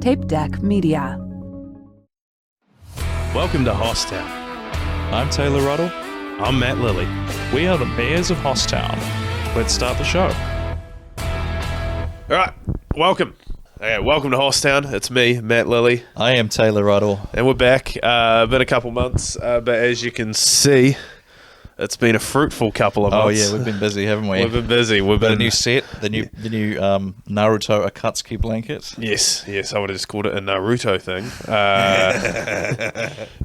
Tape Deck Media. Welcome to Hosstown. I'm Taylor Ruddle. I'm Matt Lilley. We are the Bears of Hosstown. Let's start the show. All right, welcome. Welcome to Hosstown. It's me, Matt Lilley, I am Taylor Ruddle. and we're back. Been a couple months, but as you can see, it's been a fruitful couple of months. Oh yeah, we've been busy, haven't we? We've been busy. We've Got been a new set, the new Naruto Akatsuki blanket. Yes, I would have just called it a Naruto thing.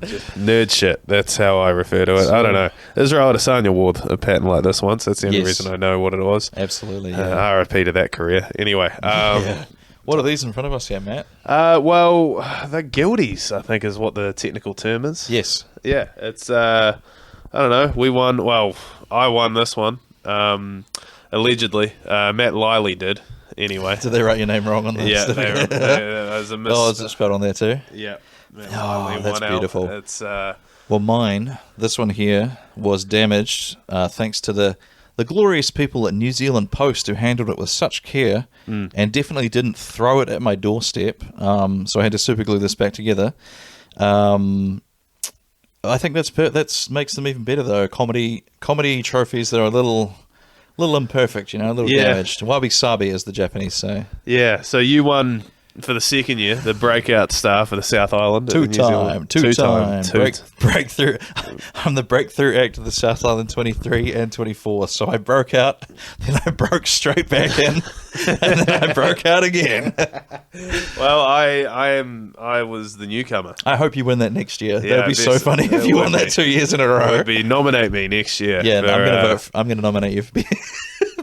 Just nerd shit. That's how I refer to it. I don't know. Israel Adesanya wore a pattern like this once. That's the only reason I know what it was. Absolutely. Yeah. RIP to that career. Anyway. Yeah. What are these in front of us here, Matt? Well, the guildies, I think, is what the technical term is. Yes. Yeah, it's, I don't know, we won, well, I won this one, allegedly. Matt Lilley did, anyway. Did they write your name wrong on this? Yeah, there's a miss. Oh, is it spelled on there too? Yeah. Matt Oh, Lilley that's won beautiful. Out. It's, Well, mine, this one here, was damaged thanks to the glorious people at New Zealand Post who handled it with such care and definitely didn't throw it at my doorstep. So I had to super glue this back together. I think that's makes them even better though. Comedy trophies that are a little imperfect, a little damaged. Wabi sabi, as the Japanese say. yeah, so you won for the second year, the breakout star for the South Island. Two-time breakthrough. I'm the breakthrough act of the South Island 23 and 24. So I broke out, then I broke straight back in, and then I broke out again. Well, I was the newcomer. I hope you win that next year. Yeah, That'd be so funny if you won that 2 years in a row. Nominate me next year. Yeah, for, I'm going to nominate you for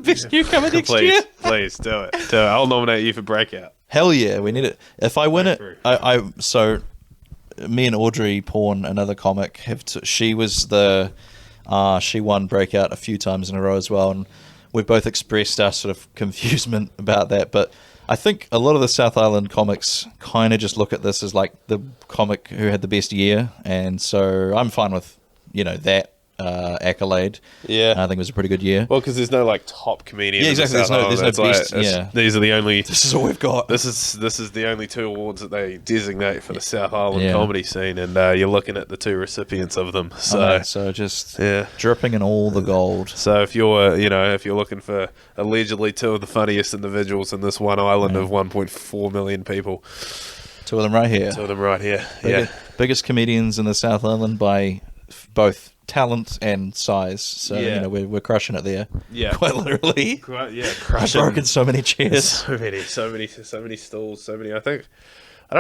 best newcomer next year. Please do it. I'll nominate you for breakout. Hell yeah, we need it. If I win it, so me and Audrey Pawn, another comic, she was she won breakout a few times in a row as well, and we've both expressed our sort of confusement about that. But I think a lot of the South Island comics kind of just look at this as like the comic who had the best year, and so I'm fine with that accolade. Yeah, I think it was a pretty good year. Well, because there's no like top comedian. Yeah, exactly. There's no best. These are the only. This is all we've got. This is the only two awards that they designate for the South Island comedy scene, and you're looking at the two recipients of them. So just dripping in all the gold. So if you're looking for allegedly two of the funniest individuals in this one island of 1.4 million people, two of them right here. Biggest comedians in the South Island by both talent and size, so we're crushing it there. Yeah, quite literally. Crushing. I've broken so many chairs, so many stools, so many. I don't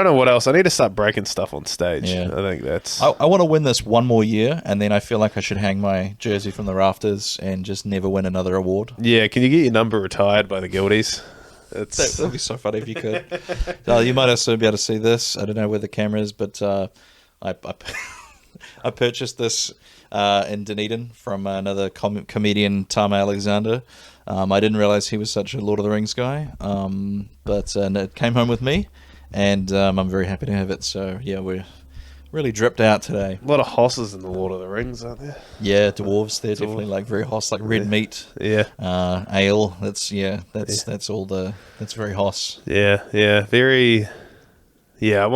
know what else. I need to start breaking stuff on stage. Yeah. I think that's. I want to win this one more year, and then I feel like I should hang my jersey from the rafters and just never win another award. Yeah, can you get your number retired by the guildies? That'd be so funny if you could. You might also be able to see this. I don't know where the camera is, but I purchased this in Dunedin from another comedian, Tama Alexander. I didn't realize he was such a Lord of the Rings guy, but it came home with me, and I'm very happy to have it. So yeah, we're really dripped out today. A lot of hosses in the Lord of the Rings, aren't there? Yeah, dwarves. They're definitely like very hoss, like red meat. Yeah. Ale. That's all that's very hoss. Yeah. Very. Yeah, I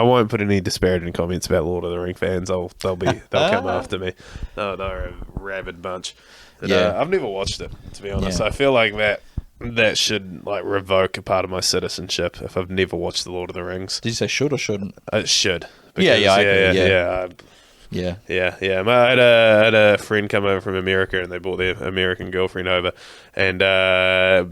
won't put any disparaging comments about Lord of the Ring fans. They'll come after me. No, they're a rabid bunch. And, I've never watched it, to be honest. Yeah. I feel like that should like revoke a part of my citizenship if I've never watched the Lord of the Rings. Did you say should or shouldn't? It should. Because, I agree. I had a friend come over from America, and they brought their American girlfriend over, and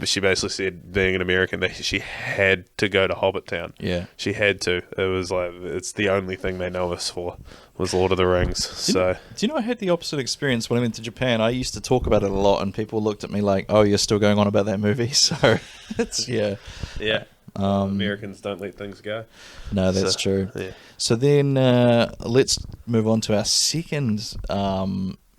she basically said, being an American, that she had to go to Hobbit-town. Yeah, she had to. It was like it's the only thing they know us for was Lord of the Rings. Do you know I had the opposite experience when I went to Japan? I used to talk about it a lot, and people looked at me like, "Oh, you're still going on about that movie?" So it's yeah. Americans don't let things go. No, that's true. Yeah. So then let's move on to our second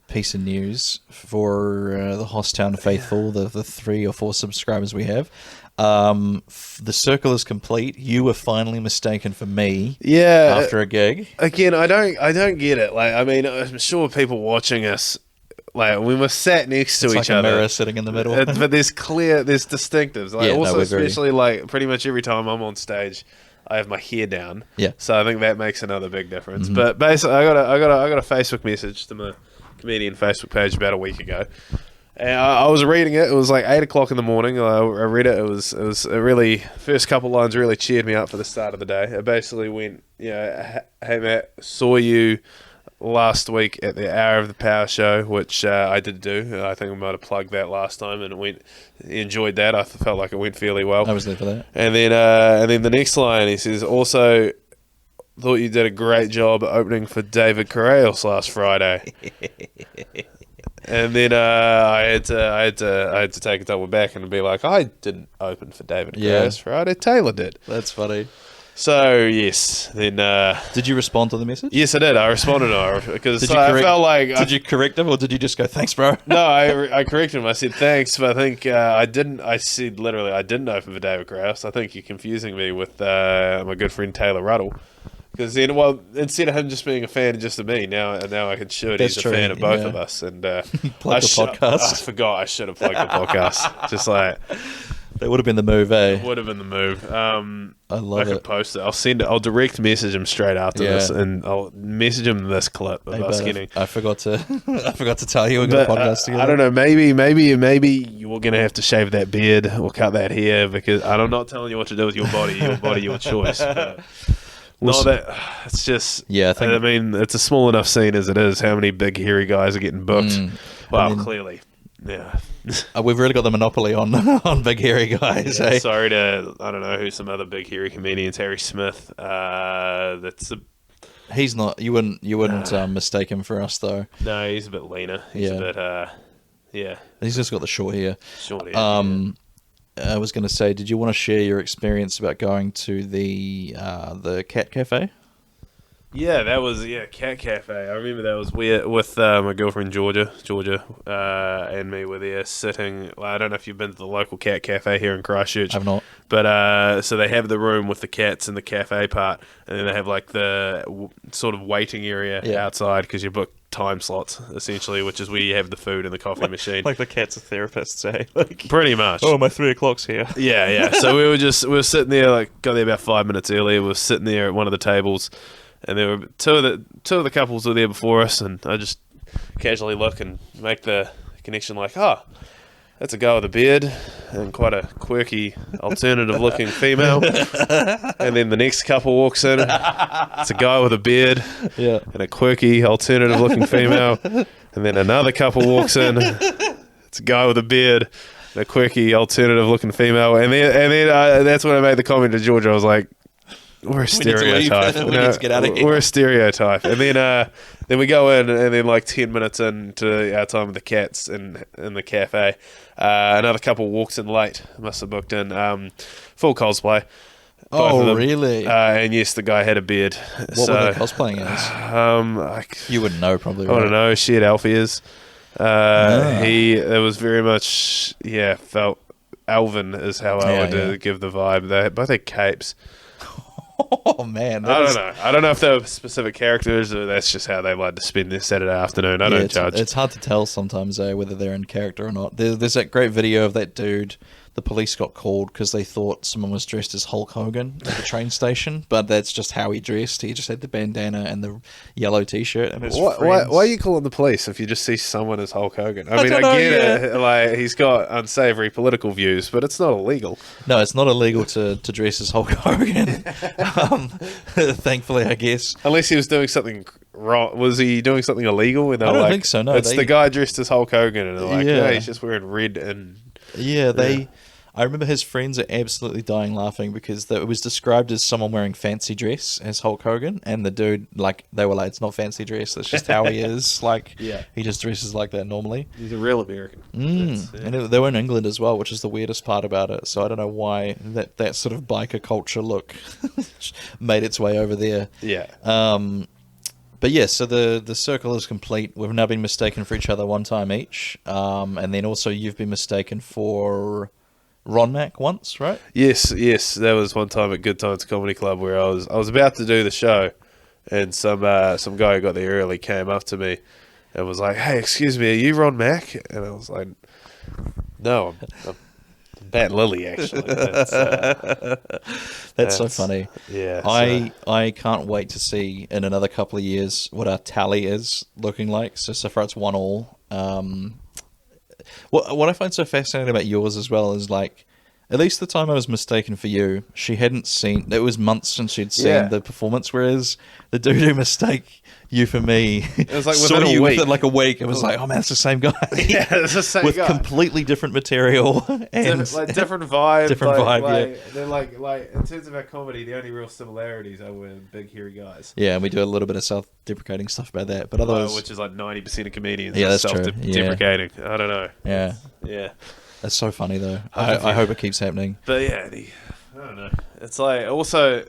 piece of news for the Hosstown faithful, the 3 or 4 subscribers we have. The circle is complete. You were finally mistaken for me. Yeah. After a gig. Again, I don't get it. Like, I mean, I'm sure people watching us like when we're sat next to It's each like a other, mirror sitting in the middle. but there's distinctives. Like Yeah, no, also, we're very- especially like pretty much every time I'm on stage, I have my hair down. Yeah. So I think that makes another big difference. Mm-hmm. But basically, I got a Facebook message to my comedian Facebook page about a week ago. And I was reading it. It was like 8 o'clock in the morning. I read it. It really first couple lines really cheered me up for the start of the day. It basically went, hey Matt, saw you last week at the Hour of the Power show, which I did do. I think I might have plugged that last time, and enjoyed that. I felt like it went fairly well. I was there for that. And then the next line he says, also thought you did a great job opening for David Corrales last Friday. And then I had to take a double back and be like, I didn't open for David Corrales Friday. Taylor did. That's funny. So yes, then Did you respond to the message? yes, I did. I responded to her because Did you I felt like Did you correct him, or did you just go, "Thanks, bro"? no, I corrected him. I said thanks, but I think I didn't. I said literally I didn't open for David Krause. I think you're confusing me with my good friend Taylor Ruddle. Because then, well, instead of him just being a fan just of me, now I can show That's he's true, a fan of both yeah. of us. And Plug the podcast. I forgot I should have plugged the podcast. Just like That would have been the move, eh? would have been the move. I love could it. post it. I'll direct message him straight after Yeah. this, and I'll message him this clip of Hey, us but getting. I forgot to tell you we got a But, podcast together. I don't know. Maybe you're gonna have to shave that beard or cut that hair because I'm not telling you what to do with your body, your choice. But no, it's just. Yeah, I mean, it's a small enough scene as it is. How many big hairy guys are getting booked? Well, mean- clearly, yeah. We've really got the monopoly on on big hairy guys, eh? Sorry to I don't know who some other big hairy comedians. Harry Smith. That's a. He's not. You wouldn't mistake him for us though. No, he's a bit leaner. He's a bit. Yeah. He's just got the short hair. Short hair. I was going to say, did you want to share your experience about going to the cat cafe? Yeah, that was Cat Cafe. I remember that was with my girlfriend Georgia, and me were there sitting. Well, I don't know if you've been to the local Cat Cafe here in Christchurch. I've not. But so they have the room with the cats and the cafe part, and then they have like the sort of waiting area outside because you book time slots essentially, which is where you have the food and the coffee machine. Like the cats are therapists, eh? Like, Pretty much. oh, my 3 o'clock's here. Yeah. So we were sitting there, like got there about 5 minutes earlier. We were sitting there at one of the tables, and there were two of the couples were there before us, and I just casually look and make the connection, like, oh, that's a guy with a beard and quite a quirky, alternative-looking female. And then the next couple walks in. It's a guy with a beard and a quirky, alternative-looking female. And then another couple walks in. It's a guy with a beard and a quirky, alternative-looking female. And then that's when I made the comment to Georgia. I was like, we're a stereotype. We need to get out of here. We're a stereotype. And then we go in, and then like 10 minutes into our time with the cats in the cafe, another couple walks in late. Must have booked in full cosplay. Both of them. Really? And yes, the guy had a beard. What were they cosplaying as? You wouldn't know, probably. I Right? don't know. Shared Alfie is. It was very much felt Alvin is how I would give the vibe. They both had capes. Oh man, I don't know if they were specific characters or that's just how they like to spend their Saturday afternoon. I don't judge. It's hard to tell sometimes, whether they're in character or not. There's that great video of that dude. The police got called because they thought someone was dressed as Hulk Hogan at the train station, but that's just how he dressed. He just had the bandana and the yellow T-shirt. And Why are you calling the police if you just see someone as Hulk Hogan? I mean, I don't know, get it. Like he's got unsavory political views, but it's not illegal. No, it's not illegal to dress as Hulk Hogan. Thankfully, I guess. Unless he was doing something wrong. Was he doing something illegal? And I don't think so. No, it's the guy dressed as Hulk Hogan, and they're like, Yeah. no, he's just wearing red and. Yeah, I remember his friends are absolutely dying laughing because it was described as someone wearing fancy dress as Hulk Hogan, and the dude, like, they were like, it's not fancy dress, that's just how he is. Like, he just dresses like that normally. He's a real American. And they were in England as well, which is the weirdest part about it. So I don't know why that sort of biker culture look made its way over there. Yeah. But yeah, so the circle is complete. We've now been mistaken for each other one time each. And then also you've been mistaken for Ron Mac once, right? Yes. That was one time at Good Times Comedy Club where I was about to do the show, and some guy who got there early came up to me, and was like, "Hey, excuse me, are you Ron Mack?" And I was like, "No, I'm Matt Lilley, actually." That's so funny. Yeah, I can't wait to see in another couple of years what our tally is looking like. So far it's 1-1. What I find so fascinating about yours as well is like, at least the time I was mistaken for you, she hadn't seen. It was months since she'd seen the performance. Whereas the dude who mistake you for me, it was like saw within a you week. within like a week. It was like, oh man, it's the same guy. Yeah, it's the same with guy. completely different material and different vibe. different vibe. Yeah, they're like in terms of our comedy, the only real similarities are we're big hairy guys. yeah, and we do a little bit of self-deprecating stuff about that, but otherwise, Which is like 90% of comedians. Yeah, are that's true. self-deprecating. I don't know. yeah, Yeah. that's so funny though. I hope it keeps happening. But yeah, I don't know. It's like also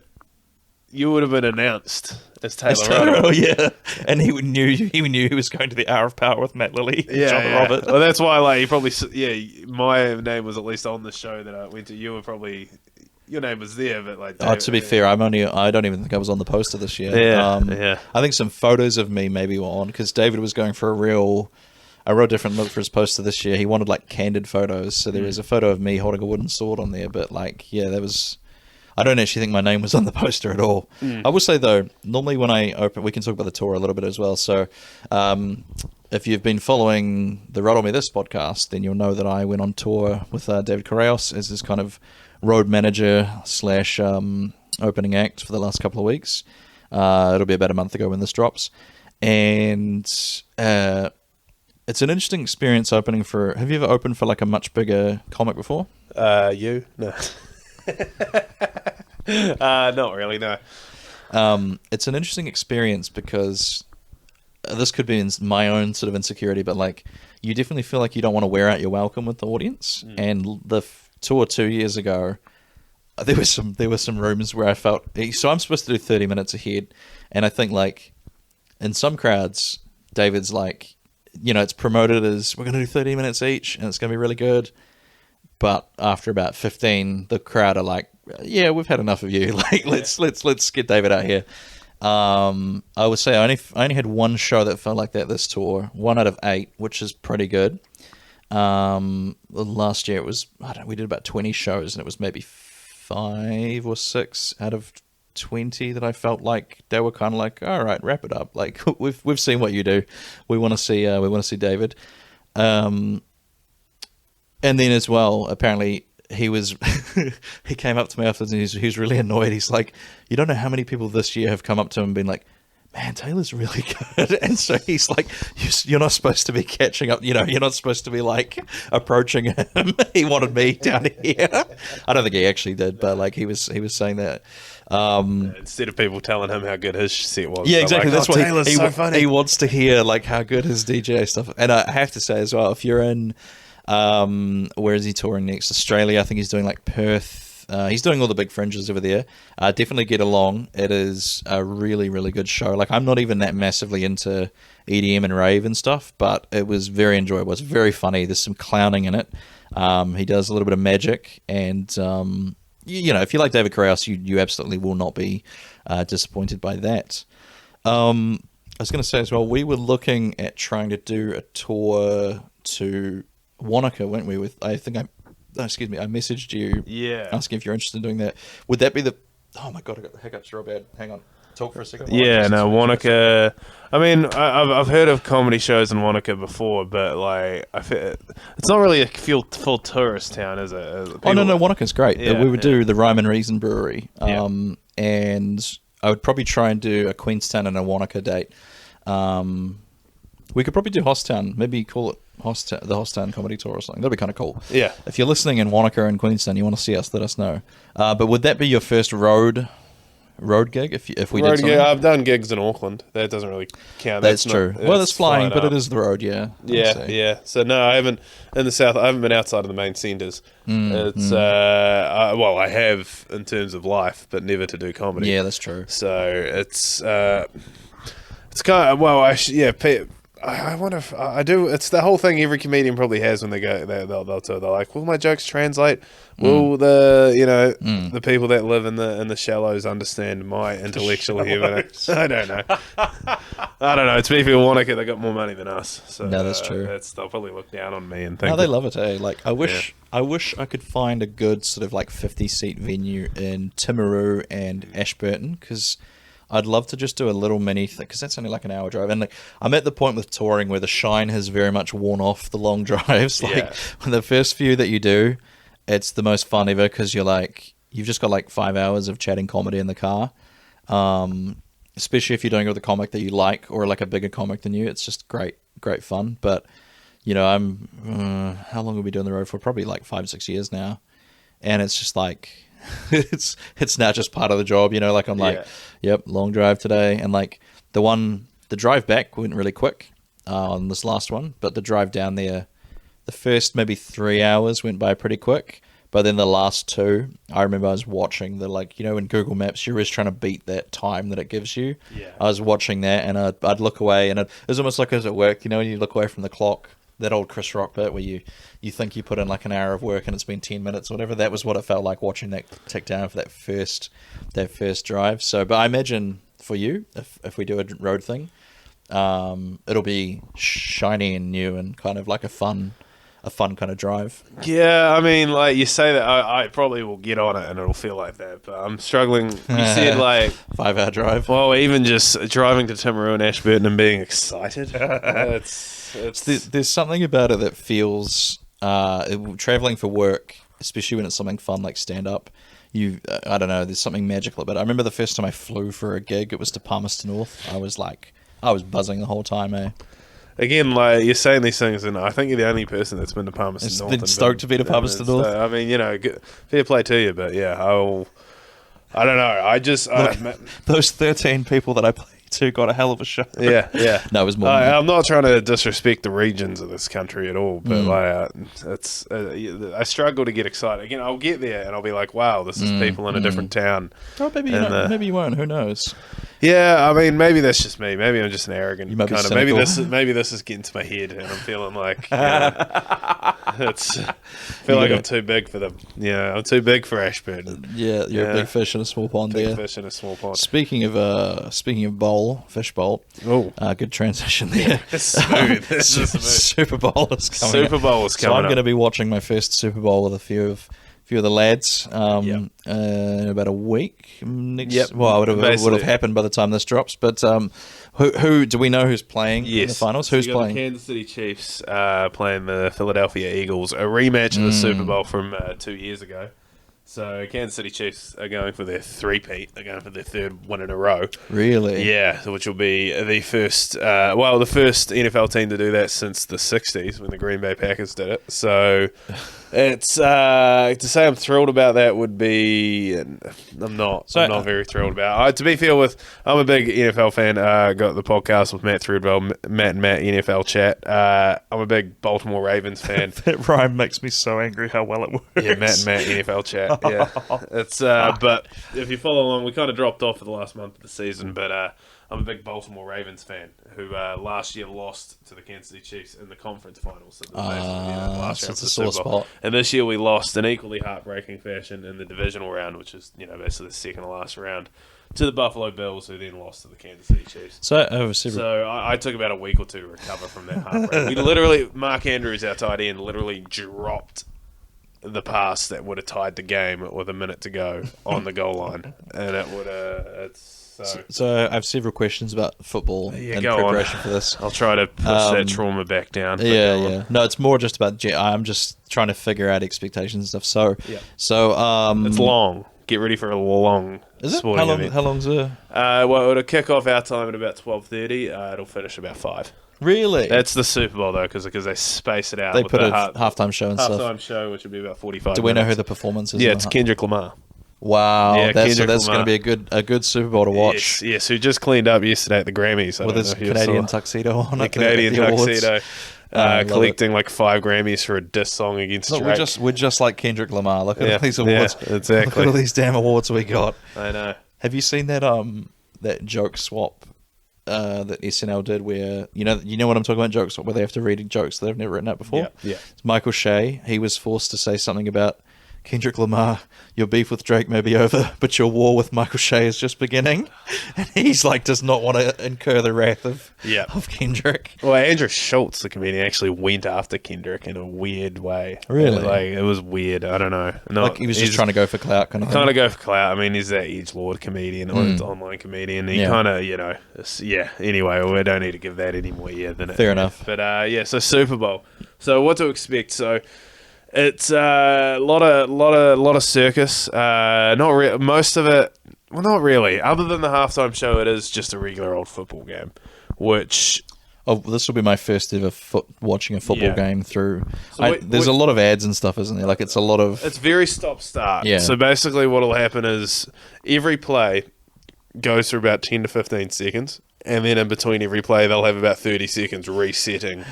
you would have been announced as Taylor Ruddle. Oh yeah, And he knew he was going to the Hour of Power with Matt Lilley and Yeah, John yeah. Robert. Well, that's why like you probably my name was at least on the show that I went to. You were probably your name was there, but like to be fair, I don't even think I was on the poster this year. Yeah. I think some photos of me maybe were on because David was going for a real different look for his poster this year. He wanted like candid photos, so there was a photo of me holding a wooden sword on there. But like, yeah, that was. I don't actually think my name was on the poster at all. I will say though, normally when I open, we can talk about the tour a little bit as well. So, if you've been following the Ruddle Me This podcast, then you'll know that I went on tour with David Correos as his kind of road manager / opening act for the last couple of weeks. It'll be about a month ago when this drops, and it's an interesting experience opening for. Have you ever opened for like a much bigger comic before? You no. Not really, no. It's an interesting experience because this could be my own sort of insecurity, but like you definitely feel like you don't want to wear out your welcome with the audience. And the tour 2 years ago, there were some rooms where I felt so I'm supposed to do 30 minutes ahead, and I think like in some crowds, David's like, it's promoted as we're going to do 30 minutes each, and it's going to be really good. But after about 15, the crowd are like, "Yeah, we've had enough of you. Like, let's get David out here." I would say I only had one show that felt like that this tour, 1 out of 8, which is pretty good. Last year it was we did about 20 shows, and it was maybe 5 or 6 out of 20 that I felt like they were kind of like, "All right, wrap it up. Like we've seen what you do. We want to see David." And then as well, apparently he was he came up to me afterwards and he was really annoyed. He's like, "You don't know how many people this year have come up to him and been like, man, Taylor's really good." And so he's like, "You're not supposed to be catching up. You're not supposed to be like approaching him." He wanted me down here. I don't think he actually did, but like he was saying that. Instead of people telling him how good his set was. Yeah, exactly. Like, That's what Taylor's so funny. he wants to hear, like how good his DJ stuff. And I have to say as well, if you're in, where is he touring next? Australia. I think he's doing like Perth. He's doing all the big fringes over there. Definitely get along. It is a really, really good show. Like I'm not even that massively into EDM and rave and stuff, but it was very enjoyable. It's very funny. There's some clowning in it. He does a little bit of magic, and if you like David Correos, you absolutely will not be disappointed by that. I was going to say as well, we were looking at trying to do a tour to Wanaka, weren't we? I messaged you asking if you're interested in doing that. Would that be oh my god, I got the hiccups real bad. Hang on. Talk for a second. Yeah, no, Wanaka. I mean, I've heard of comedy shows in Wanaka before, but like, it's not really a full tourist town, is it? No, Wanaka's great. Yeah, we would do the Rhyme and Reason Brewery, and I would probably try and do a Queenstown and a Wanaka date. We could probably do Hosstown, maybe call it the Hosstown Comedy Tour or something. That'd be kind of cool. Yeah. If you're listening in Wanaka and Queenstown, you want to see us, let us know. But would that be your first road gig if we did something? Yeah, I've done gigs in Auckland. That doesn't really count. That's true. Well, it's flying, but it is the road, yeah. Yeah. So no, I haven't in the south. I haven't been outside of the main centres. I have in terms of life, but never to do comedy. Yeah, that's true. So it's kind of I wonder if I do. It's the whole thing every comedian probably has when they go. They're like, will my jokes translate? Will the people that live in the shallows understand my intellectual humor? I don't know. I don't know. It's people in Wanaka. They got more money than us. So, no, that's true. They'll probably look down on me and think. No, they love it. Like I wish I could find a good sort of like 50-seat venue in Timaru and Ashburton, because I'd love to just do a little mini thing, because that's only like an hour drive. And like, I'm at the point with touring where the shine has very much worn off the long drives. Like when the first few that you do, it's the most fun ever, because you've just got like 5 hours of chatting comedy in the car. Especially if you're doing it with a comic that you like, or like a bigger comic than you. It's just great fun. But I'm how long have we been doing the road for? Probably like 5-6 years now, and it's just like it's now just part of the job, like I'm like, yep, long drive today. And like the drive back went really quick on this last one, but the drive down there, the first maybe 3 hours went by pretty quick, but then the last two, I remember I was watching in Google Maps, you're always trying to beat that time that it gives you. I was watching that, and I'd look away, and it was almost like as at work, when you look away from the clock, that old Chris Rock bit where you think you put in like an hour of work and it's been 10 minutes or whatever. That was what it felt like watching that tick down for that first drive. So, but I imagine for you, if we do a road thing, it'll be shiny and new and kind of like a fun kind of drive. Yeah, I mean, like you say that, I probably will get on it and it'll feel like that, but I'm struggling. You said like 5-hour drive. Well, even just driving to Timaru and Ashburton and being excited. There's something about it that feels traveling for work, especially when it's something fun like stand up. I don't know. There's something magical about it. I remember the first time I flew for a gig. It was to Palmerston North. I was buzzing the whole time. Again, like you're saying these things, and I think you're the only person that's been to Palmerston North. Been stoked to be to Palmerston North. I mean, fair play to you, but yeah, I don't know. Those 13 people that I played to got a hell of a show. Yeah. No, it was more. I'm not trying to disrespect the regions of this country at all, but I struggle to get excited. Again, I'll get there and I'll be like, wow, this is people in a different town. Oh, maybe you won't. Who knows? Yeah, I mean, maybe that's just me. Maybe I'm just an arrogant kind of. Maybe this is getting to my head, and I'm feeling like I feel like I'm too big for them. Yeah, I'm too big for Ashburton. Yeah, you're a big fish in a small pond. Big fish in a small pond. Speaking of fish bowl. Oh, good transition there. Smooth. Super Bowl is coming. Super Bowl is coming. So I'm going to be watching my first Super Bowl with a few of the lads in about a week. Well, it would have happened by the time this drops. But who do we know who's playing in the finals? Who's playing? The Kansas City Chiefs playing the Philadelphia Eagles, a rematch of the Super Bowl from 2 years ago. So Kansas City Chiefs are going for their three-peat. They're going for their third one in a row. Really? Yeah, which will be the first NFL team to do that since the 60s when the Green Bay Packers did it. So it's to say I'm thrilled about that would be I'm not very thrilled about it. To be fair I'm a big NFL fan. Got the podcast with Matt and Matt NFL Chat. I'm a big Baltimore Ravens fan. That rhyme makes me so angry how well it works. Yeah, Matt and Matt NFL Chat. Yeah, it's but if you follow along, we kind of dropped off for the last month of the season, but I'm a big Baltimore Ravens fan who last year lost to the Kansas City Chiefs in the conference finals. So last it's a sore spot. And this year we lost in equally heartbreaking fashion in the divisional round, which is basically the second to last round, to the Buffalo Bills, who then lost to the Kansas City Chiefs. So I took about a week or two to recover from that heartbreak. Mark Andrews, our tight end, literally dropped the pass that would have tied the game with a minute to go on the goal line, and it would So I have several questions about football in preparation for this. I'll try to push that trauma back down. Yeah. No, it's more just about. I'm just trying to figure out expectations and stuff. So it's long. Get ready for a long. Is it? How long's it? Well, it'll kick off our time at about 12:30. It'll finish about 5. Really? That's the Super Bowl though, because they space it out. They put a halftime show and stuff. Halftime show, which will be about 45. Do we know who the performance is? Yeah, it's Kendrick Lamar. Wow, yeah, that's going to be a good Super Bowl to watch. Yes, who just cleaned up yesterday at the Grammys with his Canadian tuxedo on. The Canadian tuxedo, collecting like 5 Grammys for a diss song against Drake. We're just like Kendrick Lamar. Look at these awards. Yeah, exactly. Look at all these damn awards we got. I know. Have you seen that that joke swap that SNL did, where you know what I'm talking about, jokes where they have to read jokes that they've never written out before. Yeah. It's Michael Shea. He was forced to say something about Kendrick Lamar. Your beef with Drake may be over, but your war with Michael Shea is just beginning. And he's like, does not want to incur the wrath of Kendrick. Well, Andrew Schultz, the comedian, actually went after Kendrick in a weird way. Really? Like, it was weird. I don't know. Like he was just trying to go for clout kind of thing. Kind of go for clout. I mean, he's that edgelord comedian, or it's online comedian. He kind of, anyway, we don't need to give that any more than it. Fair enough. But, so Super Bowl. So what to expect? So it's a lot of circus. Most of it, well, not really. Other than the halftime show, it is just a regular old football game, which... Oh, this will be my first ever watching a football game through. So there's a lot of ads and stuff, isn't there? Like, it's a lot of... It's very stop-start. Yeah. So basically what will happen is every play goes for about 10 to 15 seconds, and then in between every play they'll have about 30 seconds resetting,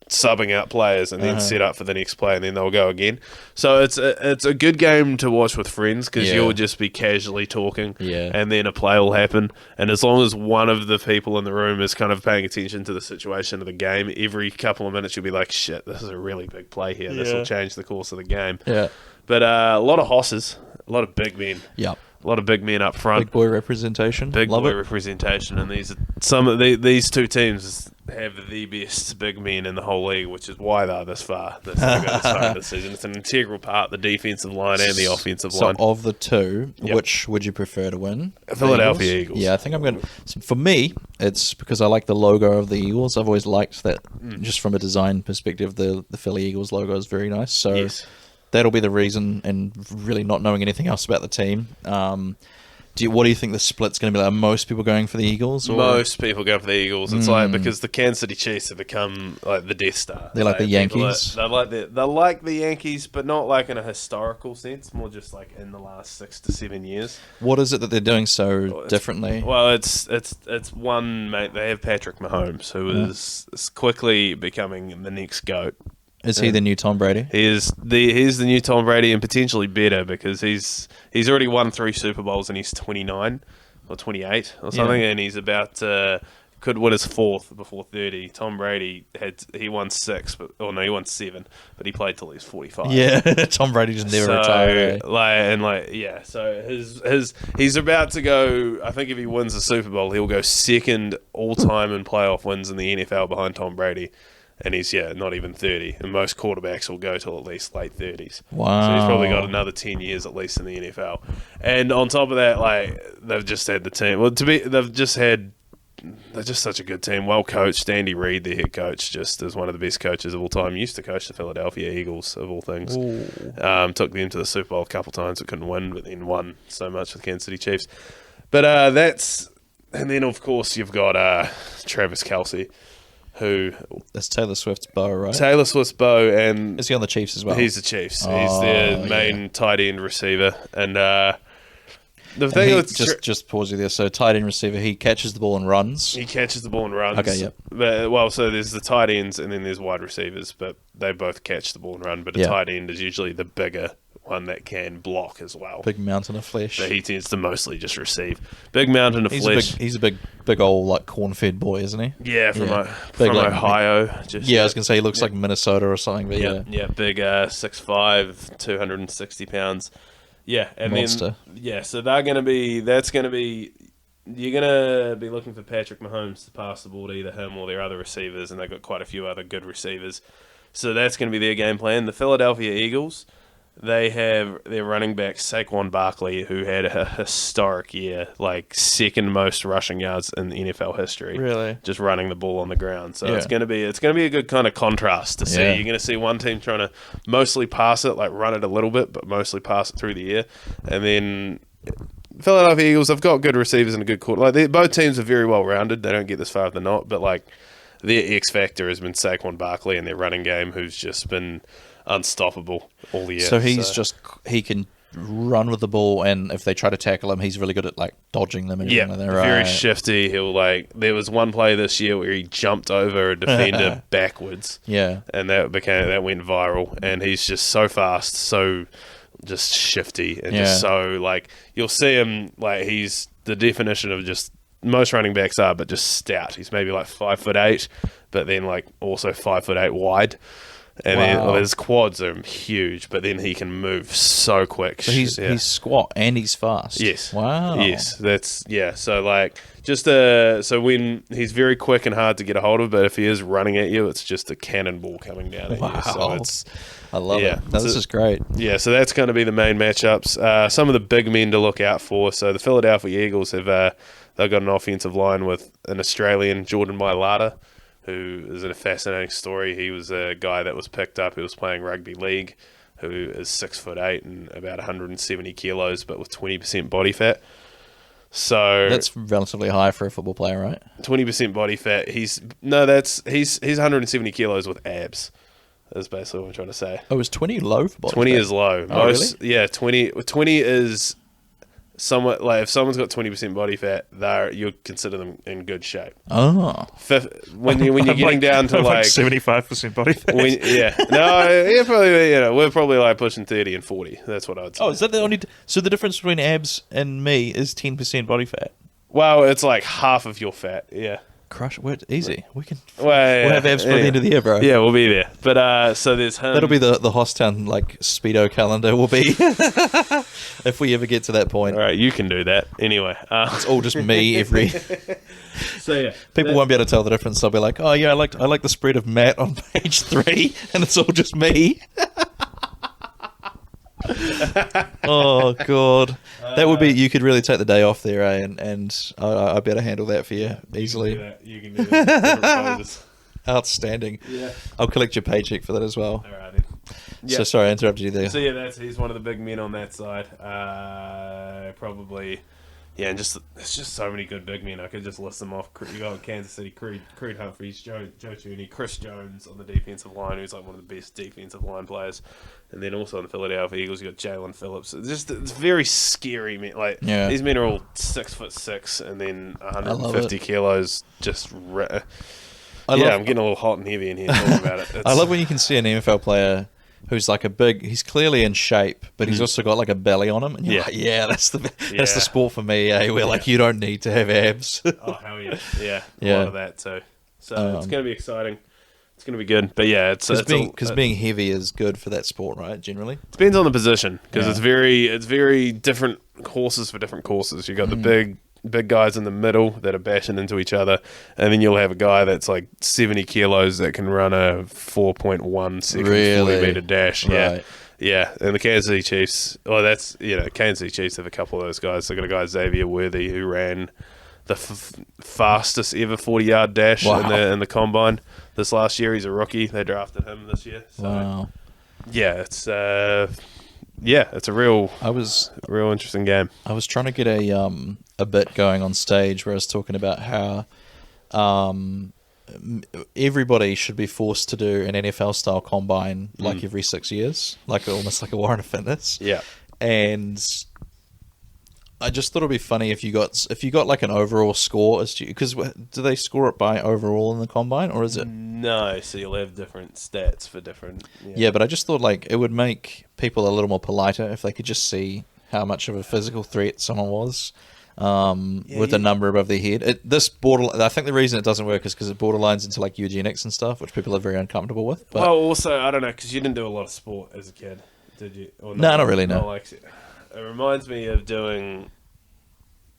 subbing out players, and then set up for the next play, and then they'll go again. So it's a good game to watch with friends, because you'll just be casually talking, and then a play will happen, and as long as one of the people in the room is kind of paying attention to the situation of the game, every couple of minutes you'll be like, shit, this is a really big play here. This will change the course of the game. Yeah. But a lot of hosses, a lot of big men. Yep. A lot of big men up front. Big boy representation. Big Love boy it. representation, and these two teams have the best big men in the whole league, which is why they're this far. This far in the season. It's an integral part, the defensive line and the offensive line. So of the two, which would you prefer to win? Philadelphia Eagles. Yeah, I think I'm going to... For me, it's because I like the logo of the Eagles. I've always liked that, just from a design perspective, the Philly Eagles logo is very nice. So that'll be the reason, and really not knowing anything else about the team. What do you think the split's going to be like? Are most people going for the Eagles? Or? Most people go for the Eagles. It's like, because the Kansas City Chiefs have become like the Death Star. They're like the Yankees. They like the Yankees, but not like in a historical sense. More just like in the last 6 to 7 years. What is it that they're doing so differently? Well, it's one mate. They have Patrick Mahomes, who is quickly becoming the next GOAT. Is he the new Tom Brady? He's the new Tom Brady, and potentially better, because he's already won 3 Super Bowls and he's 29 or 28 or something, and he's about could win his 4th before 30. Tom Brady won 6, he won 7, but he played till he was 45. Yeah, Tom Brady just never retired. So he's about to go. I think if he wins the Super Bowl, he'll go second all time in playoff wins in the NFL behind Tom Brady. And he's, not even 30. And most quarterbacks will go till at least late 30s. Wow. So he's probably got another 10 years at least in the NFL. And on top of that, they've just had the team. Well, they're just such a good team. Well coached. Andy Reid, the head coach, just is one of the best coaches of all time. Used to coach the Philadelphia Eagles, of all things. Took them to the Super Bowl a couple times. It couldn't win, but then won so much with Kansas City Chiefs. But and then of course you've got Travis Kelce. That's Taylor Swift's beau, right? Taylor Swift's beau, and is he on the Chiefs as well? He's the Chiefs. He's their main tight end receiver, and the thing just pause you there. So tight end receiver, he catches the ball and runs. He catches the ball and runs. Okay, yep. But, so there's the tight ends, and then there's wide receivers, but they both catch the ball and run. But a tight end is usually the bigger one that can block as well. Big mountain of flesh. But he tends to mostly just receive. Big mountain of flesh. He's a big old corn-fed boy, isn't he? Yeah, from Ohio. I was going to say he looks like Minnesota or something. But yeah, big 6'5", 260 pounds. Yeah, and monster. Then so you're gonna be looking for Patrick Mahomes to pass the ball to either him or their other receivers, and they've got quite a few other good receivers. So that's going to be their game plan. The Philadelphia Eagles, they have their running back Saquon Barkley, who had a historic year, second most rushing yards in the NFL history. Really? Just running the ball on the ground. So it's going to be a good kind of contrast to see. You're going to see one team trying to mostly pass it, run it a little bit, but mostly pass it through the air. And then Philadelphia Eagles, they've got good receivers and a good quarterback. Both teams are very well rounded. They don't get this far if they're not, but their X factor has been Saquon Barkley and their running game, who's just been unstoppable all year. So he can run with the ball, and if they try to tackle him, he's really good at dodging them. And very shifty. He'll there was one play this year where he jumped over a defender backwards. Yeah, and that went viral. And he's just so fast, so just shifty, and just so you'll see him he's the definition of just most running backs are, but just stout. He's maybe like 5'8", but then like also 5'8" wide. And then his quads are huge, but then he can move so quick. So he's squat and he's fast. Yes. Wow. Yes. So like so when he's very quick and hard to get a hold of, but if he is running at you, it's just a cannonball coming down at you. So I love it. No, this is great. Yeah, so that's going to be the main matchups. Some of the big men to look out for. So the Philadelphia Eagles they've got an offensive line with an Australian, Jordan Mailata, who is a fascinating story. He was a guy that was picked up. He was playing rugby league, who is 6'8" and about 170 kilos, but with 20% body fat. So that's relatively high for a football player, right? 20% body fat. He's 170 kilos with abs. Is basically what I'm trying to say. Oh, is 20 low for body 20 fat? Is low. Oh, really? Yeah, 20 is somewhat like if someone's got 20% body fat, you consider them in good shape. Oh, when you're getting down to like 75% body fat. We're probably like pushing 30 and 40. That's what I would say. oh, is that the only? So the difference between abs and me is 10% body fat. Well, it's like half of your fat. Yeah. Crush it. Easy. We'll Well, have abs by the end of the year, bro. Yeah, we'll be there. But so there's him. That'll be the Hosstown like speedo calendar. Will be if we ever get to that point. All right, you can do that anyway. It's all just me every. So yeah, People won't be able to tell the difference. They'll be like, "Oh yeah, I like the spread of Matt on page 3, and it's all just me." Oh god, that would be. You could really take the day off there, eh? And I'd be able to handle that for you easily. You can do that. Outstanding. Yeah. I'll collect your paycheck for that as well. All right. Then. Yeah. So sorry, I interrupted you there. So yeah, he's one of the big men on that side. Probably. Yeah, and it's just so many good big men. I could just list them off. You got Kansas City, Creed Humphreys, Joe Tooney, Chris Jones on the defensive line, who's like one of the best defensive line players. And then also on the Philadelphia Eagles, you got Jalen Phillips. It's very scary, man. Like these men are all 6'6" and then 150 kilos. I'm getting a little hot and heavy in here talking about it. I love when you can see an NFL player who's like he's clearly in shape, but he's also got like a belly on him. And you're like, that's the sport for me, eh? Where like you don't need to have abs. Oh, hell yeah. Yeah. A lot of that too. So it's going to be exciting. It's going to be good. But yeah, because being heavy is good for that sport, right? Generally. Depends on the position because it's very different horses for different courses. You got the big guys in the middle that are bashing into each other, and then you'll have a guy that's like 70 kilos that can run a 4.1 second 40-meter dash. Right. Yeah, and the Kansas City Chiefs. Well, that's Kansas City Chiefs have a couple of those guys. They got a guy Xavier Worthy who ran the fastest ever 40-yard dash in the combine this last year. He's a rookie. They drafted him this year. So, wow. Yeah, it's it's a real interesting game. I was trying to get a bit going on stage where I was talking about how everybody should be forced to do an NFL style combine like every 6 years, like almost like a Warren of Fitness. Yeah, and I just thought it'd be funny if you got like an overall score because do they score it by overall in the combine or is it? No, so you'll have different stats for different. Yeah, but I just thought like it would make people a little more politer if they could just see how much of a physical threat someone was with the number above their head. I think the reason it doesn't work is because it borderlines into like eugenics and stuff, which people are very uncomfortable with. But, well, also I don't know because you didn't do a lot of sport as a kid, did you? Or no, not really. No. It reminds me of doing,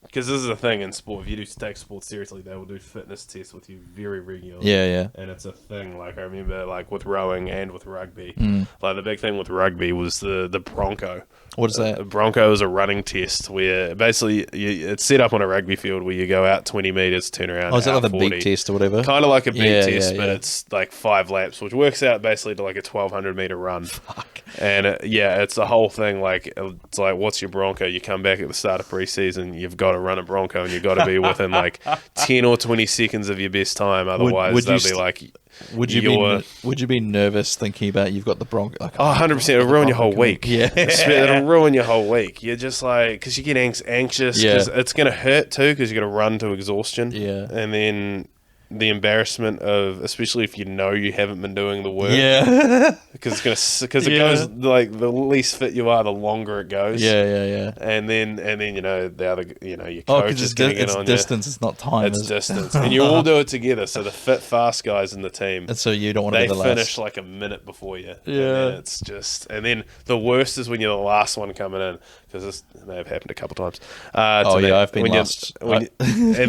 because this is a thing in sport. If you do take sport seriously, they will do fitness tests with you very regularly. Yeah. And it's a thing. Like I remember, like with rowing and with rugby. Like the big thing with rugby was the Bronco. What is that? A Bronco is a running test where basically it's set up on a rugby field where you go out 20 meters, turn around. Oh, is that like a 40. beat test or whatever? Kind of like a beat test, but it's like 5 laps, which works out basically to like a 1,200 meter run. Fuck. And it's the whole thing. Like it's like, what's your Bronco? You come back at the start of preseason, you've got to run a Bronco, and you've got to be within like 10 or 20 seconds of your best time. Otherwise, they'll be like. Would you be nervous thinking about you've got the Bronco? Like, 100%. It'll ruin your whole week. Yeah. It'll ruin your whole week. You're just like, because you get anxious because it's going to hurt too because you're going to run to exhaustion. Yeah. And then the embarrassment of, especially if you know you haven't been doing the work. Yeah. Because it goes like the least fit you are, the longer it goes. Yeah. And then the other your coach is getting it on distance. It's not time. It's distance, and you all do it together. So the fit fast guys in the team, and so you don't want to be the last. They finish like a minute before you. Yeah. And then it's just, and then the worst is when you're the last one coming in, because this may have happened a couple times. I've been last. And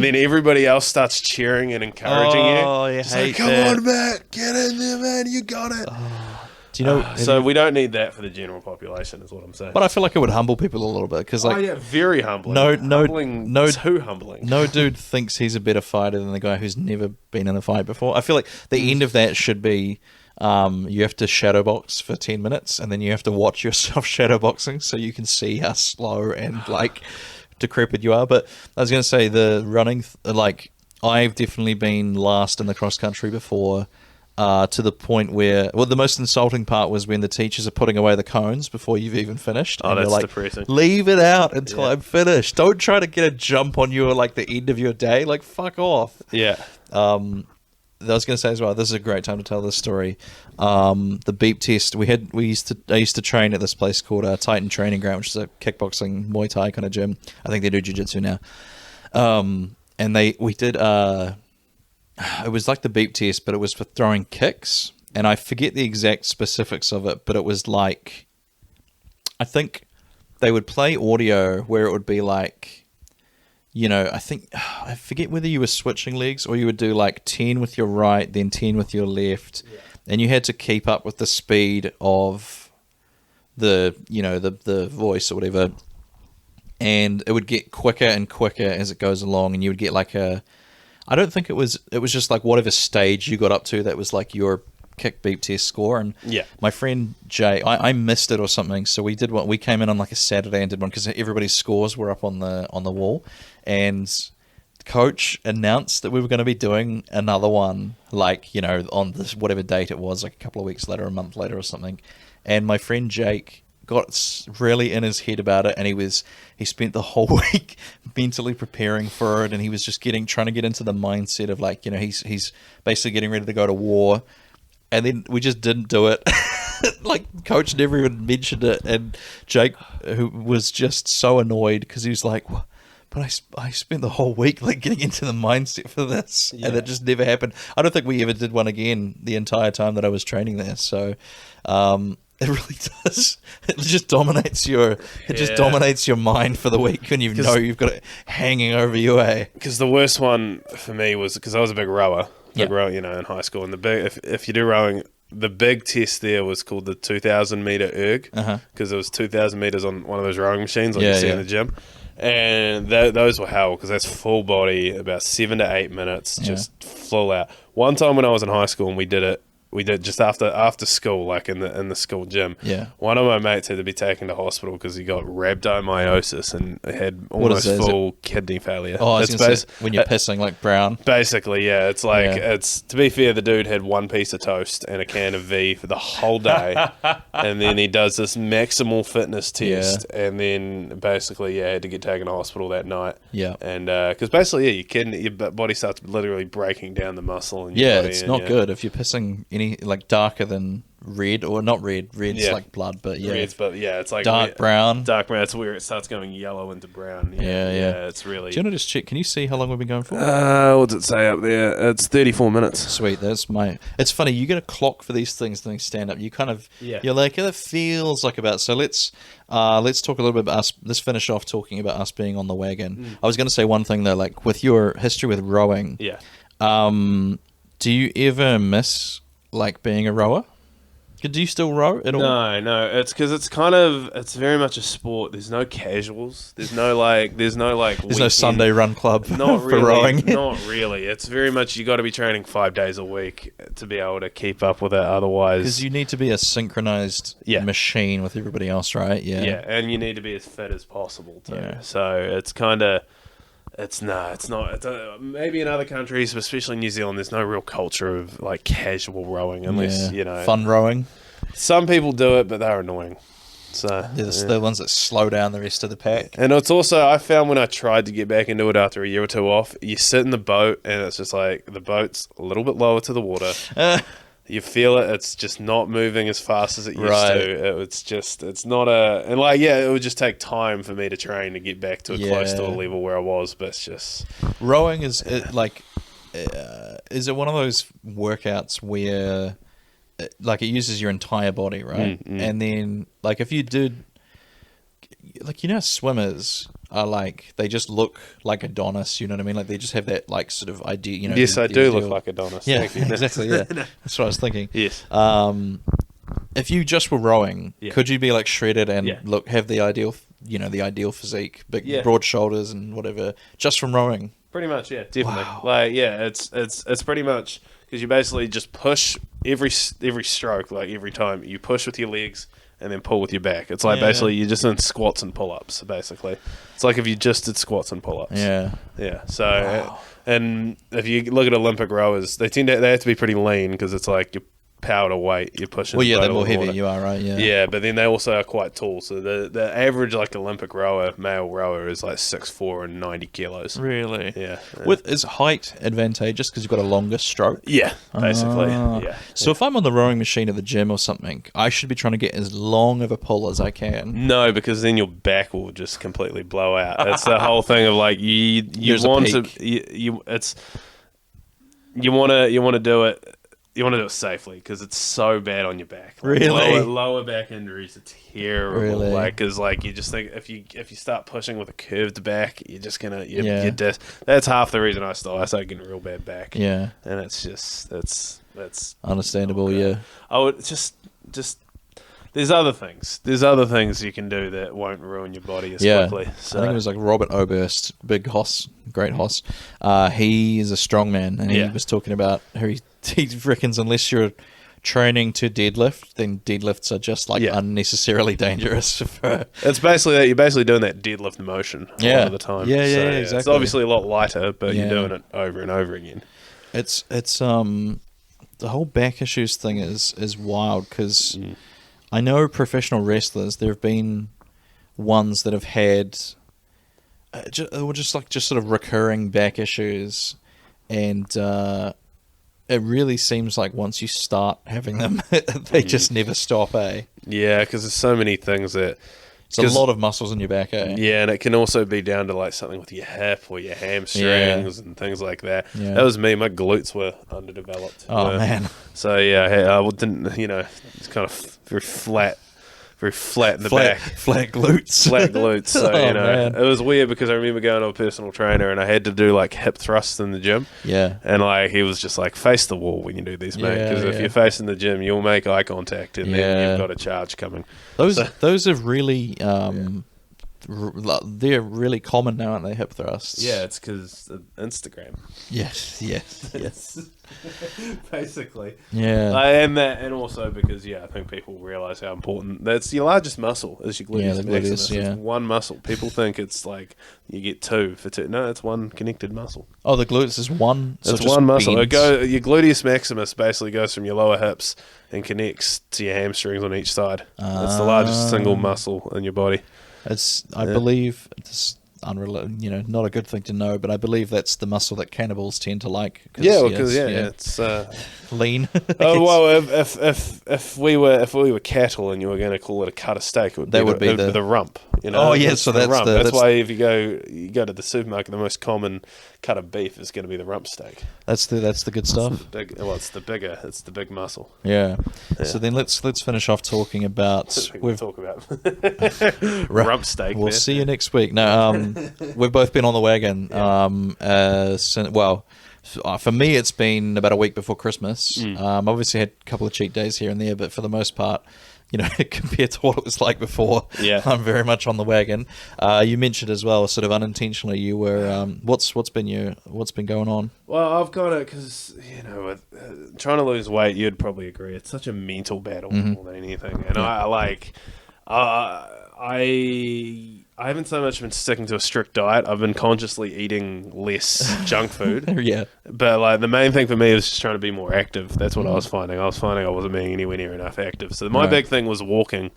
then everybody else starts cheering and encouraging you. Oh, you it's hate Come that. on, Matt, get in there, man, you got it. Do you know? So we don't need that for the general population, is what I'm saying. But I feel like it would humble people a little bit because, very humbling. Too humbling. No dude thinks he's a better fighter than the guy who's never been in a fight before. I feel like the end of that should be you have to shadow box for 10 minutes and then you have to watch yourself shadow boxing so you can see how slow and decrepit you are. But I was going to say the running, I've definitely been last in the cross country before. To the point where, the most insulting part was when the teachers are putting away the cones before you've even finished. Oh, and that's you're depressing. Leave it out until I'm finished. Don't try to get a jump on your the end of your day. Fuck off. Yeah. I was going to say as well, this is a great time to tell this story. The beep test I used to train at this place called Titan Training Ground, which is a kickboxing Muay Thai kind of gym. I think they do jiu-jitsu now. And we did. It was like the beep test, but it was for throwing kicks, and I forget the exact specifics of it, but it was I think they would play audio where it would be I forget whether you were switching legs or you would do 10 with your right, then 10 with your left, and you had to keep up with the speed of the voice or whatever, and it would get quicker and quicker as it goes along, and you would get I don't think it was just whatever stage you got up to that was your kick beep test score. And my friend Jay, I missed it or something, so we did one. We came in on a Saturday and did one because everybody's scores were up on the wall, and the coach announced that we were going to be doing another one on this whatever date it was, a couple of weeks later, a month later or something. And my friend Jake got really in his head about it, and he spent the whole week mentally preparing for it, and he was just trying to get into the mindset of he's basically getting ready to go to war, and then we just didn't do it. Coach never even mentioned it, and Jake, who was just so annoyed because he was like, "What? But I spent the whole week getting into the mindset for this, and it just never happened." I don't think we ever did one again the entire time that I was training there. So it really does. It just dominates your mind for the week when you've got it hanging over you, eh? Because the worst one for me was because I was a big rower, in high school, and the big if you do rowing, the big test there was called the 2,000 meter erg, because it was 2,000 meters on one of those rowing machines you see in the gym. And those were hell because that's full body, about 7 to 8 minutes, just full out. One time when I was in high school and we did it just after school, in the school gym. Yeah. One of my mates had to be taken to hospital because he got rhabdomyosis and had almost full kidney failure. Oh, I was going to say, when you're pissing brown. Basically, yeah. It's it's, to be fair, the dude had one piece of toast and a can of V for the whole day. And then he does this maximal fitness test. And then basically, had to get taken to hospital that night. Yeah. And because basically, your body starts literally breaking down the muscle in your body. It's not good if you're pissing any darker than red, or not red's like blood, but red's, but it's dark brown. That's where it starts going yellow into brown. It's really. Do you want to just check? Can you see how long we've been going for? What's it say up there? It's 34 minutes. Sweet. It's funny, you get a clock for these things stand up. You kind of you're like, it feels like about. So let's talk a little bit about us. Let's finish off talking about us being on the wagon. I was going to say one thing though, with your history with rowing. Do you ever miss being a rower? Do you still row at all? No. It's because it's very much a sport. There's no casuals. There's no There's no Sunday run club for rowing. Not really. It's very much you got to be training 5 days a week to be able to keep up with it. Otherwise, because you need to be a synchronized machine with everybody else, right? Yeah. Yeah, and you need to be as fit as possible too. Yeah. So it's kind of. It's not. Maybe in other countries, especially New Zealand, there's no real culture of casual rowing unless fun rowing. Some people do it, but they're annoying. So They're the ones that slow down the rest of the pack. And it's also, I found when I tried to get back into it after a year or two off, you sit in the boat and it's just like the boat's a little bit lower to the water. You feel it. It's just not moving as fast as it used to. It's not and like, yeah, it would just take time for me to train to get back to close to a level where I was, but it's just... Rowing is is it one of those workouts where like it uses your entire body, right? And then like if you did, like, you know, swimmers are like, they just look like Adonis, you know what I mean? Like they just have that like sort of idea, you know. Yes, I do look like Adonis. Yeah, Thank you. exactly. Yeah, that's what I was thinking. Yes. If you just were rowing, could you be like shredded and have the ideal, the ideal physique, big broad shoulders and whatever, just from rowing? Pretty much, yeah, definitely. Wow. Like, yeah, it's pretty much because you basically just push every stroke, like every time you push with your legs and then pull with your back. It's like basically you're just in squats and pull-ups. Basically, it's like if you just did squats and pull-ups. Yeah, yeah. So, and if you look at Olympic rowers, they have to be pretty lean because it's like you're power to weight, you're pushing. Well, yeah, the the more heavy water. you are, right? Yeah. Yeah, but then they also are quite tall. So the average like Olympic rower, male rower, is like 6'4" and 90 kilos. Really? Yeah. Is height advantageous because you've got a longer stroke? Yeah, basically. Yeah. So if I'm on the rowing machine at the gym or something, I should be trying to get as long of a pull as I can. No, because then your back will just completely blow out. That's the whole thing of like you want to do it. You want to do it safely because it's so bad on your back. Like, really, lower back injuries are terrible. Really, like because like you just think if you start pushing with a curved back, you're just gonna that's half the reason I started getting a real bad back. Yeah, and it's just that's understandable. Yeah, I would just. There's other things. There's other things you can do that won't ruin your body as quickly. So. I think it was like Robert Oberst, big Hoss, great Hoss. He is a strongman, and he was talking about how he reckons unless you're training to deadlift, then deadlifts are just like unnecessarily dangerous. It's basically that you're basically doing that deadlift motion a lot of the time. Yeah, exactly. It's obviously a lot lighter, but you're doing it over and over again. It's the whole back issues thing is wild because. I know professional wrestlers. There have been ones that have had just sort of recurring back issues, and it really seems like once you start having them, they just never stop. Yeah, because there's so many things that. It's a lot of muscles in your back, Yeah, and it can also be down to like something with your hip or your hamstrings and things like that. Yeah. That was me. My glutes were underdeveloped. Oh, man. So yeah, I didn't. It's kind of very flat in the back. Flat glutes. Flat glutes. So man. it was weird because I remember going to a personal trainer and I had to do like hip thrusts in the gym. Yeah. And like he was just like, face the wall when you do these, mate. Because if you're facing the gym, you'll make eye contact and then you've got a charge coming. Those are really they're really common now, aren't they? Hip thrusts. Yeah, it's because Instagram. Yes. Basically. Yeah. And also because I think people realise how important that's your largest muscle is your gluteus maximus. It's one muscle. People think it's like you get two for two. No, it's one connected muscle. Oh, the gluteus is one. So it's one muscle. Your gluteus maximus basically goes from your lower hips and connects to your hamstrings on each side. It's the largest single muscle in your body. I believe it's not a good thing to know, but I believe that's the muscle that cannibals tend to like. It's lean. Oh well, if we were cattle and you were going to call it a cut of steak, it would be the rump. Oh yeah, so that's rump. That's why if you go to the supermarket, the most common cut of beef is going to be the rump steak. That's the good stuff. It's the big muscle. Yeah. So then let's finish off talking about rump steak. We'll see you next week. No, we've both been on the wagon. For me, it's been about a week before Christmas. Obviously had a couple of cheat days here and there, but for the most part, compared to what it was like before, I'm very much on the wagon. You mentioned as well, sort of unintentionally, you were. What's been going on? Well, I've got it because with trying to lose weight, you'd probably agree it's such a mental battle more than anything, and I haven't so much been sticking to a strict diet. I've been consciously eating less junk food. Yeah. But like the main thing for me was just trying to be more active. That's what I was finding. I wasn't being anywhere near enough active. So my big thing was walking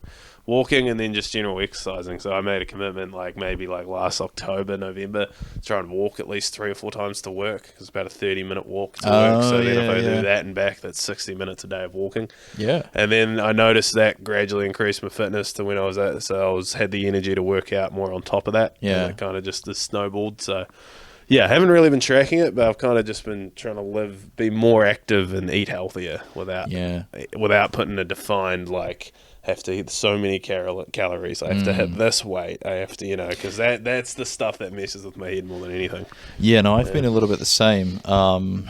walking and then just general exercising. So I made a commitment maybe last October, November, to try and walk at least 3 or 4 times to work. It's about a 30-minute walk to work. So then if I do that and back, that's 60 minutes a day of walking. Yeah. And then I noticed that gradually increased my fitness to when I was had the energy to work out more on top of that. Yeah. And it kind of just snowballed. So yeah, I haven't really been tracking it, but I've kind of just been trying to be more active and eat healthier without putting a defined have to eat so many calories. I have to hit this weight. I have to, because that's the stuff that messes with my head more than anything. Yeah, no, I've been a little bit the same. I'm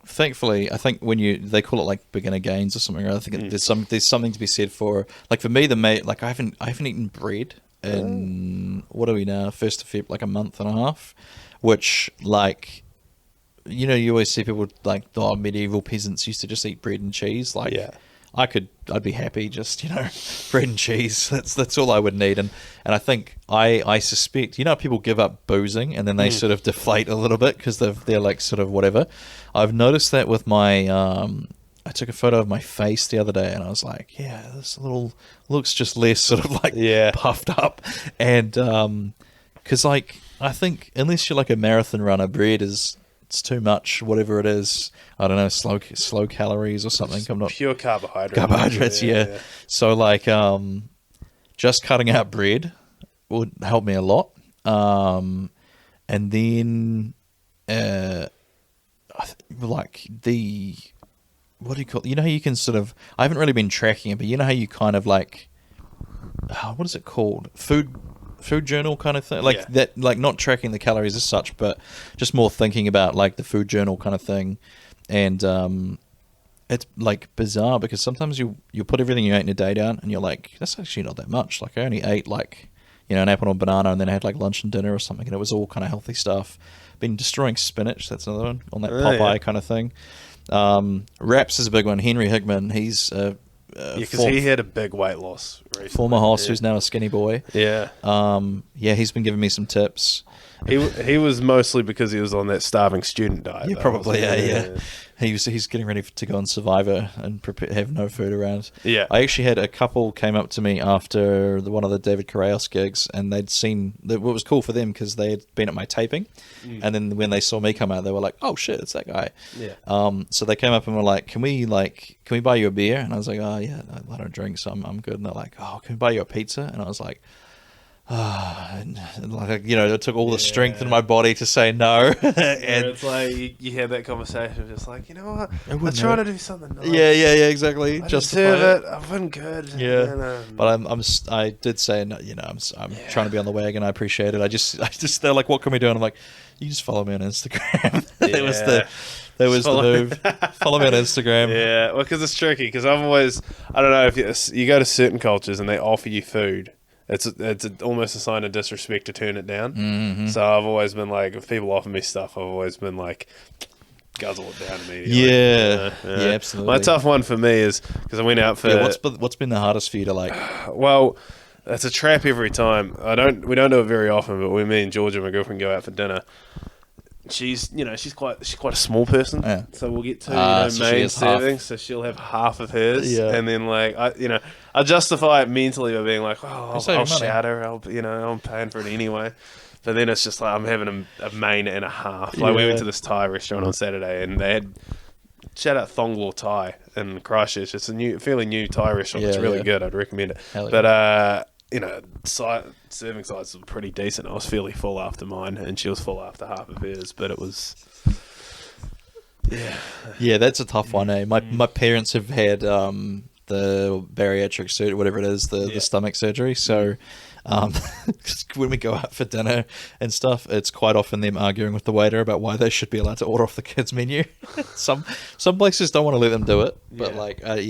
thankfully, I think when they call it beginner gains or something. I think there's something to be said for for me I haven't eaten bread in what are we now, 1st of Feb, a month and a half, which you always see people medieval peasants used to just eat bread and cheese. I'd be happy just bread and cheese. That's all I would need. And I think I suspect people give up boozing and then they sort of deflate a little bit because they're sort of whatever. I've noticed that with my I took a photo of my face the other day and I was like, yeah, this little looks just less sort of puffed up. And because I think unless you're a marathon runner, bread it's too much, whatever it is. I don't know, slow calories or something. I'm not pure carbohydrates. Carbohydrates, yeah. So just cutting out bread would help me a lot. And then what do you call it? How you can sort of, I haven't really been tracking it, but how you kind of what is it called? Food journal kind of thing, that, not tracking the calories as such, but just more thinking about the food journal kind of thing. And it's bizarre because sometimes you put everything you ate in a day down and you're like, that's actually not that much. I only ate an apple and banana and then I had lunch and dinner or something and it was all kind of healthy stuff. Been destroying spinach, that's another one on that Popeye kind of thing. Wraps is a big one. Henry Hickman, he's because he had a big weight loss recently. Former Hoss, who's now a skinny boy. Yeah. He's been giving me some tips. He was mostly because he was on that starving student diet. Yeah, probably. Yeah. He's getting ready to go on Survivor and have no food around. Yeah. I actually had a couple came up to me after one of the David Corrales gigs, and they'd seen what was cool for them because they had been at my taping, and then when they saw me come out, they were like, "Oh shit, it's that guy." Yeah. So they came up and were like, "Can we buy you a beer?" And I was like, "Oh yeah, I don't drink, so I'm good." And they're like, "Oh, can we buy you a pizza?" And I was like, it took all the strength in my body to say no. And it's you had that conversation, just you know what? I'm trying to do something nice. Yeah, exactly. I Justify deserve it. I've been good. Yeah, but I did say no. I'm trying to be on the wagon. I appreciate it. I just they're like, what can we do? And I'm like, you just follow me on Instagram. That was the move. Follow me on Instagram. Yeah, well, because it's tricky. Because I don't know if you go to certain cultures and they offer you food. It's almost a sign of disrespect to turn it down. Mm-hmm. So I've always been if people offer me stuff, I've always been guzzle it down immediately. Yeah, absolutely. My tough one for me is because I went out for. Yeah, what's been the hardest for you to Well, it's a trap every time. We don't do it very often, but when me and Georgia, my girlfriend, go out for dinner. She's quite a small person, so we'll get two main servings. So she'll have half of hers, and then I justify it mentally by being I'll shout her, I'm paying for it anyway. But then it's just I'm having a main and a half. We went to this Thai restaurant on Saturday, and they had shout out Thong Law Thai in Christchurch. It's a fairly new Thai restaurant. It's really good. I'd recommend it. But serving size was pretty decent. I was fairly full after mine, and she was full after half of hers. But it was, yeah, that's a tough one. My parents have had the bariatric surgery, whatever it is, the stomach surgery. So when we go out for dinner and stuff, it's quite often them arguing with the waiter about why they should be allowed to order off the kids' menu. Some places don't want to let them do it, but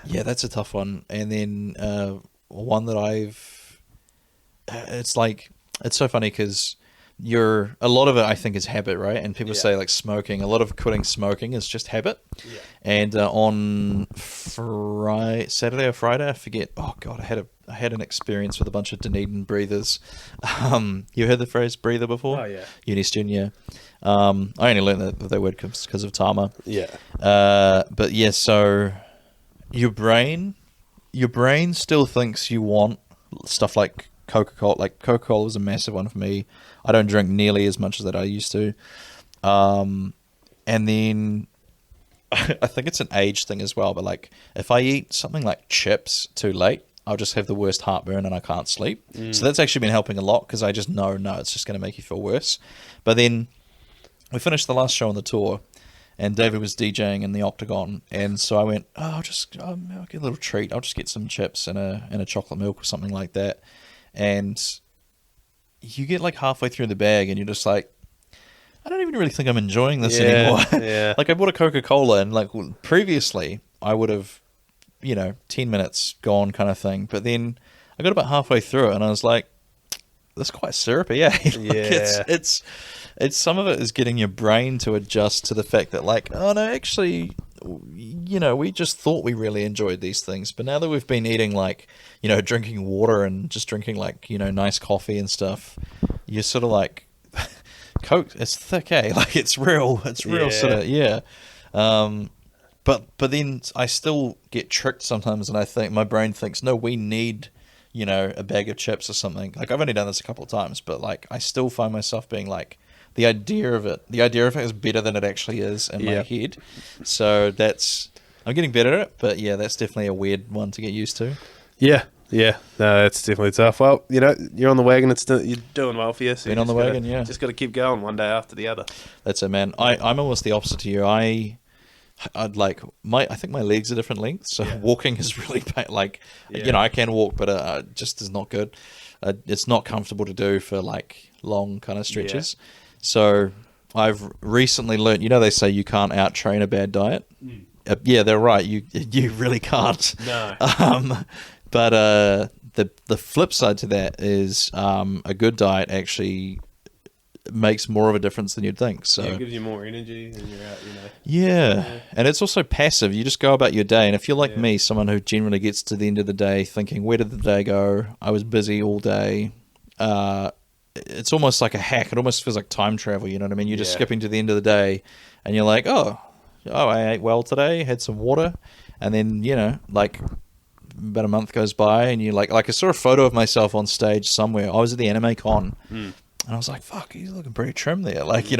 yeah, that's a tough one. And then one that it's so funny because a lot of it, I think, is habit, right? And people say like smoking. A lot of quitting smoking is just habit. Yeah. And on Saturday or Friday, I forget. Oh God, I had an experience with a bunch of Dunedin breathers. You heard the phrase breather before? Oh yeah. Uni student, yeah. I only learned that word because of Tama. Yeah. But yeah, so your brain still thinks you want stuff like Coca-Cola. Like Coca-Cola was a massive one for me. I don't drink nearly as much as that I used to. And then I think it's an age thing as well. But like if I eat something like chips too late, I'll just have the worst heartburn and I can't sleep. So that's actually been helping a lot because I just know, it's just going to make you feel worse. But then we finished the last show on the tour and David was DJing in the Octagon. And so I went, I'll get a little treat. I'll just get some chips and a chocolate milk or something like that. And you get like halfway through the bag and you're just like, I don't even really think I'm enjoying this anymore. Yeah. Like I bought a Coca-Cola and like previously I would have, 10 minutes gone kind of thing. But then I got about halfway through it and I was like, that's quite syrupy, yeah. It's some of it is getting your brain to adjust to the fact that like, oh no, actually, we just thought we really enjoyed these things. But now that we've been eating like, drinking water and just drinking like, nice coffee and stuff, you're sort of like, Coke, it's thick, eh? Like it's real sort of, yeah. But then I still get tricked sometimes and I think my brain thinks, no, we need, a bag of chips or something. Like I've only done this a couple of times, but like I still find myself being like, the idea of it is better than it actually is in my head. So I'm getting better at it, but yeah, that's definitely a weird one to get used to. Yeah. No, that's definitely tough. Well, you're on the wagon. You're doing well for you. So Been on the wagon, yeah. Just got to keep going one day after the other. That's it, man. I'm almost the opposite to you. I'd like I think my legs are different lengths, so walking is really like I can walk, but just is not good. It's not comfortable to do for like long kind of stretches. Yeah. So I've recently learned. They say you can't out train a bad diet. Yeah, they're right. You really can't. No. But the flip side to that is a good diet actually makes more of a difference than you'd think. So it gives you more energy and you're out, Yeah, and it's also passive. You just go about your day, and if you're like me, someone who generally gets to the end of the day thinking, where did the day go? I was busy all day. It's almost like a hack. It almost feels like time travel, you know what I mean? You're just skipping to the end of the day, and you're like, oh, I ate well today, had some water, and then, like about a month goes by, and you're like I saw a photo of myself on stage somewhere. I was at the Anime Con, and I was like, fuck, he's looking pretty trim there. Like, you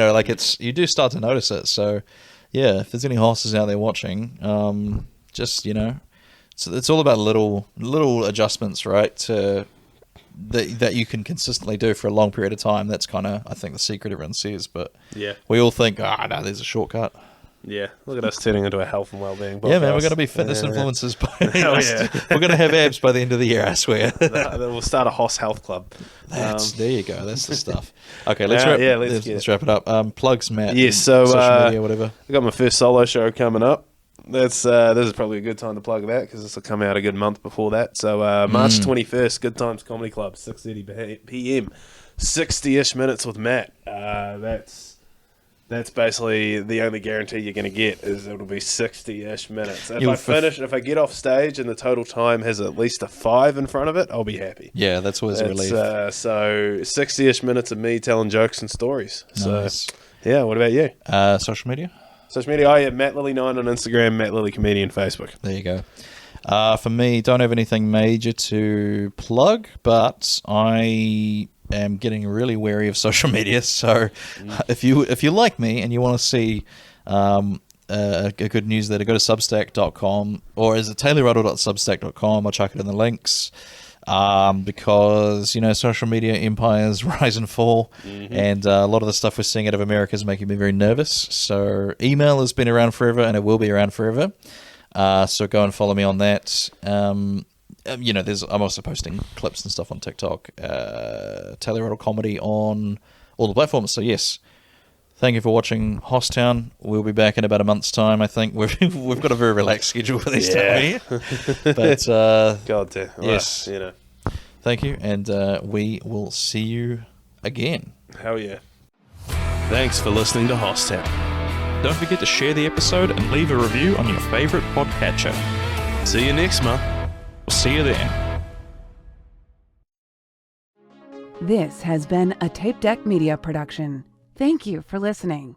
do start to notice it. So, yeah, if there's any horses out there watching, just, it's all about little adjustments, right, that you can consistently do for a long period of time. That's kind of, I think, the secret everyone says. But we all think, no, there's a shortcut. Yeah, look at us turning into a health and well-being podcast. Yeah, man, we're going to be fitness influencers. We're going to have abs by the end of the year, I swear. We'll start a Hoss Health Club. There you go. That's the stuff. Okay, let's wrap it up. Plugs, Matt. Yes, so social media, whatever. I got my first solo show coming up. This is probably a good time to plug that because this will come out a good month before that. So March 21st, Good Times Comedy Club, 6:30 p.m. 60-ish minutes with Matt. That's basically the only guarantee you're going to get is it'll be 60-ish minutes. If I get off stage and the total time has at least a 5 in front of it, I'll be happy. Yeah, that's always a relief. So 60-ish minutes of me telling jokes and stories. Nice. So, yeah, what about you? Social media? Social media, Matt Lilley 9 on Instagram, Matt Lilley Comedian Facebook. There you go. For me, don't have anything major to plug, but I am getting really wary of social media. So if you like me and you want to see a good newsletter, go to substack.com, or is it taylorruddle.substack.com? I'll chuck it in the links. Because social media empires rise and fall, and a lot of the stuff we're seeing out of America is making me very nervous. So email has been around forever, and it will be around forever. So go and follow me on that. I'm also posting clips and stuff on TikTok. Taylor Ruddle Comedy on all the platforms. So yes, thank you for watching Hosstown. We'll be back in about a month's time. I think we've got a very relaxed schedule for this time of year. But God damn. Yes, thank you, and we will see you again. Hell yeah. Thanks for listening to Hosstown. Don't forget to share the episode and leave a review on your favourite podcatcher. See you next month. We'll see you then. This has been a Tape Deck Media production. Thank you for listening.